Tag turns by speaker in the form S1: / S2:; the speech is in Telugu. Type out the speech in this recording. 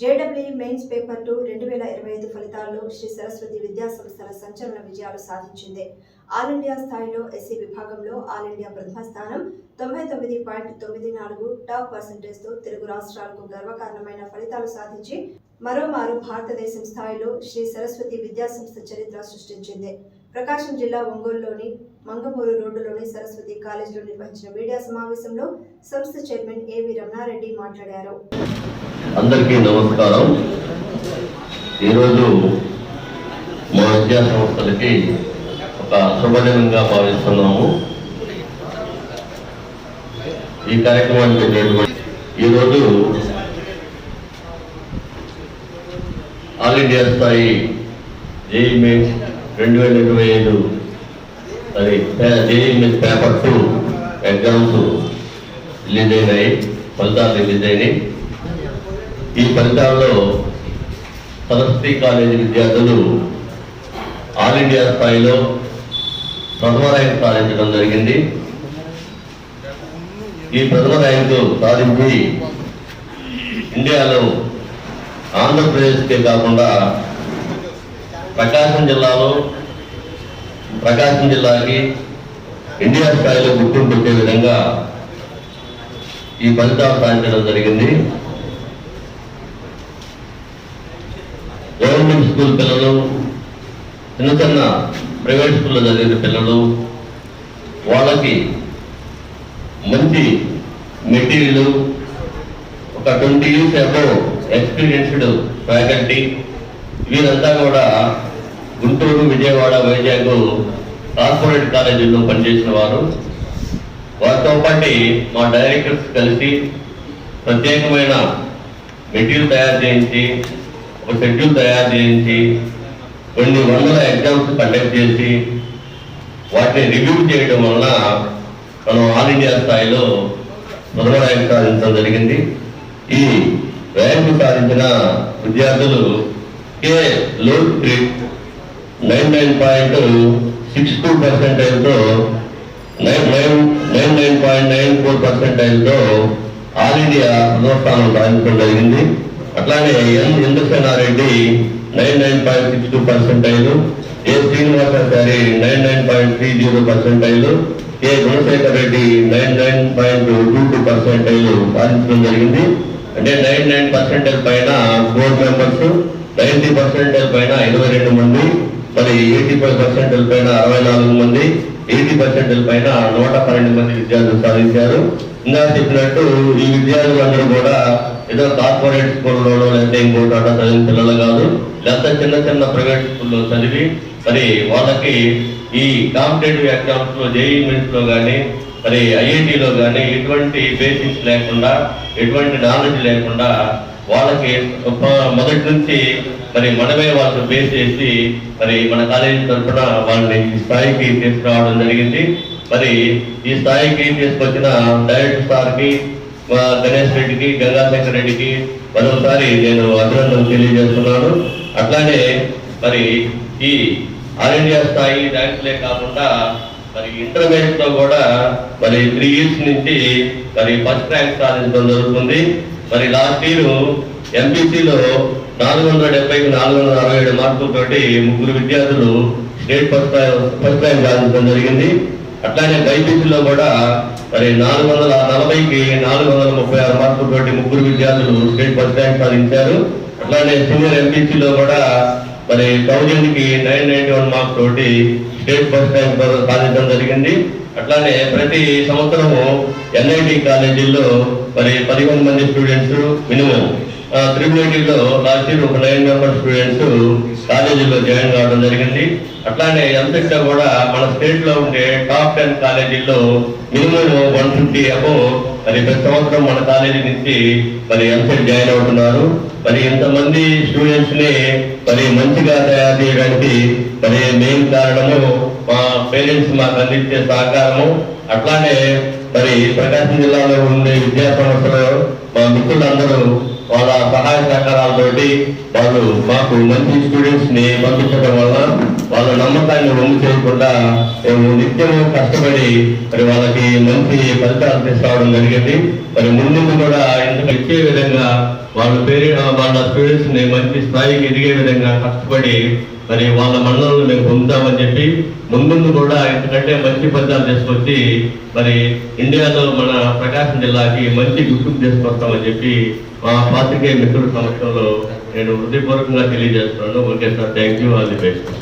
S1: JEE మెయిన్స్ పేపర్ 2 2025 ఫలితాల్లో శ్రీ సరస్వతి విద్యా సంస్థల సంచలన విజయాలు సాధించింది. ఆల్ ఇండియా స్థాయిలో ఎస్సీ విభాగంలో ఆల్ ఇండియా ప్రథమ స్థానం 99.94 టాప్ పర్సెంటేజ్తో తెలుగు రాష్ట్రాలకు గర్వకారణమైన ఫలితాలు సాధించి మరోమారు భారతదేశం స్థాయిలో శ్రీ సరస్వతి విద్యా సంస్థ చరిత్ర సృష్టించింది. ప్రకాశం జిల్లా ఒంగోలులోని మంగమూరు రోడ్డులోని సరస్వతి కాలేజీలో నిర్వహించిన మీడియా సమావేశంలో సంస్థ చైర్మన్ ఏవి రమణారెడ్డి మాట్లాడారు.
S2: అందరికీ నమస్కారం. ఈరోజు మా విద్యా సంస్థలకి ఒక శుభదినంగా భావిస్తున్నాము. ఈ కార్యక్రమానికి ఈరోజు ఆల్ ఇండియా స్థాయి JEE mains 2025 JEE mains paper 2 exams release అయినాయి, ఫలితాలు రిలీజ్ అయినాయి. ఈ ఫలితాల్లో సరస్వతి కాలేజీ విద్యార్థులు ఆల్ ఇండియా స్థాయిలో ప్రథమ ర్యాంక్ సాధించడం జరిగింది. ఈ ప్రథమ ర్యాంకు సాధించి ఇండియాలో ఆంధ్రప్రదేశ్కే కాకుండా ప్రకాశం జిల్లాకి ఇండియా స్థాయిలో గుర్తింపు వచ్చే విధంగా ఈ ఫలితాలు సాధించడం జరిగింది. గవర్నమెంట్ స్కూల్ పిల్లలు, చిన్న ప్రైవేట్ స్కూల్లో చదివిన పిల్లలు, వాళ్ళకి మంచి మెటీరియల్, ఒక 20 years అబౌవ్ ఎక్స్పీరియన్స్డ్ ఫ్యాకల్టీ, వీరంతా కూడా గుంటూరు, విజయవాడ, వైజాగ్ కార్పొరేట్ కాలేజీల్లో పనిచేసిన వారు. వారితో పాటు మా డైరెక్టర్స్ కలిసి ప్రత్యేకమైన మెటీరియల్ తయారు చేయించి, ఒక షెడ్యూల్ తయారు చేయించి, కొన్ని వందల ఎగ్జామ్స్ కండక్ట్ చేసి వాటిని రివ్యూ చేయడం వలన మనం ఆల్ ఇండియా స్థాయిలో ప్రథమ ర్యాంక్ సాధించడం జరిగింది. ఈ ర్యాంకు సాధించిన విద్యార్థులు కే లోడ్ గ్రేడ్ 99.62%తో 99.94%తో ఆల్ ఇండియా ప్రథమ స్థానం సాధించడం జరిగింది. అట్లానే చంద్రసేనారెడ్డి 99.62%, ఏ శ్రీనివాసాచారి 99.30%, ఏ గుణశేఖర్ రెడ్డి 99.22% సాధించడం జరిగింది. అంటే 99% పైన 4 మెంబర్స్, 90% పైన 22 మంది, మరి 85% పైన 64 మంది, 80% పైన 112 మంది విద్యార్థులు సాధించారు. ఇంకా చెప్పినట్టు ఈ విద్యార్థులందరూ కూడా ఏదో కార్పొరేట్ స్కూల్లోనో లేకపోతే ఇంకోటో చదివిన పిల్లలు కాదు, లేకపోతే చిన్న ప్రైవేట్ స్కూల్లో చదివి మరి వాళ్ళకి ఈ కాంపిటేటివ్ ఎగ్జామ్స్ లో JEE మెయిన్స్ లో కానీ మరి IITలో కానీ ఎటువంటి బేసిక్స్ లేకుండా, ఎటువంటి నాలెడ్జ్ లేకుండా వాళ్ళకి మొదటి నుంచి మరి మనమే వాళ్ళకు బేస్ చేసి మరి మన కాలేజీ తరఫున వాళ్ళని ఈ స్థాయికి తీసుకురావడం జరిగింది. మరి ఈ స్థాయికి తీసుకొచ్చిన డైరెక్టర్ సార్కి, గణేష్ రెడ్డికి, గంగాశంకర్ రెడ్డికి మరోసారి నేను అభినందనలు తెలియజేస్తున్నాను. అట్లానే మరి ఈ ఆల్ ఇండియా స్థాయి ర్యాంకులే కాకుండా మరి ఇంటర్మీడియట్ లో కూడా మరి 3 years నుంచి మరి ఫస్ట్ ర్యాంక్ సాధించడం జరుగుతుంది. మరి లాస్ట్ ఇయర్ MPCలో 470కి 467 మార్కులతోటి 3 విద్యార్థులు స్టేట్ ఫస్ట్ ర్యాంక్ సాధించడం జరిగింది. అట్లానే బైపీసీలో కూడా మరి 440కి 436 మార్కులతోటి 3 విద్యార్థులు స్టేట్ ఫస్ట్ ర్యాంక్ సాధించారు. అట్లానే సీనియర్ MPCలో కూడా మరి 1000కి 991 మార్క్స్ తోటి స్టేట్ ఫస్ట్ ర్యాంక్ సాధించడం జరిగింది. అట్లానే ప్రతి సంవత్సరము NIT కాలేజీల్లో మరి 11 మంది students minimum, triple last year ఒక 9 మెంబర్ స్టూడెంట్స్ కాలేజీలో జాయిన్ కావడం జరిగింది. అట్లానే ఎంసెట్ కూడా మన స్టేట్ లో ఉండే టాప్ 10 కాలేజీల్లో మినిమం 150 అబౌవ్ మరి ప్రతి సంవత్సరం మన కాలేజీ నుంచి మరి ఎంసెట్ జాయిన్ అవుతున్నారు. మరి ఇంతమంది స్టూడెంట్స్ ని మరి మంచిగా తయారు చేయడానికి మరి మెయిన్ కారణము మా పేరెంట్స్ మాకు అందించే సహకారము. అట్లానే మరి ప్రకాశం జిల్లాలో ఉండే విద్యా సంస్థలు మా మిత్రులందరూ వాళ్ళ సహాయ సహకారాలతోటి వాళ్ళు మాకు మంచి స్టూడెంట్స్ ని పంపించడం వల్ల వాళ్ళ నమ్మకాన్ని వమ్ము చేయకుండా మేము నిత్యము కష్టపడి మరి వాళ్ళకి మంచి ఫలితాలు తీసుకురావడం జరిగింది. మరి ముందు కూడా ఇంతకు ఇచ్చే విధంగా వాళ్ళ స్టూడెంట్స్ ని మంచి స్థాయికి ఎదిగే విధంగా కష్టపడి మరి వాళ్ళ మండలంలో మేము పొందుతామని చెప్పి ముందు కూడా ఎందుకంటే మంచి ఫలితాలు తీసుకొచ్చి మరి ఇండియాలో మన ప్రకాశం జిల్లాకి మంచి గుర్తింపు తీసుకొస్తామని చెప్పి మా పాత్రికేయ మిత్రుల సమక్షంలో నేను హృదయపూర్వకంగా తెలియజేస్తున్నాను. Okay sir, thank you, all the best.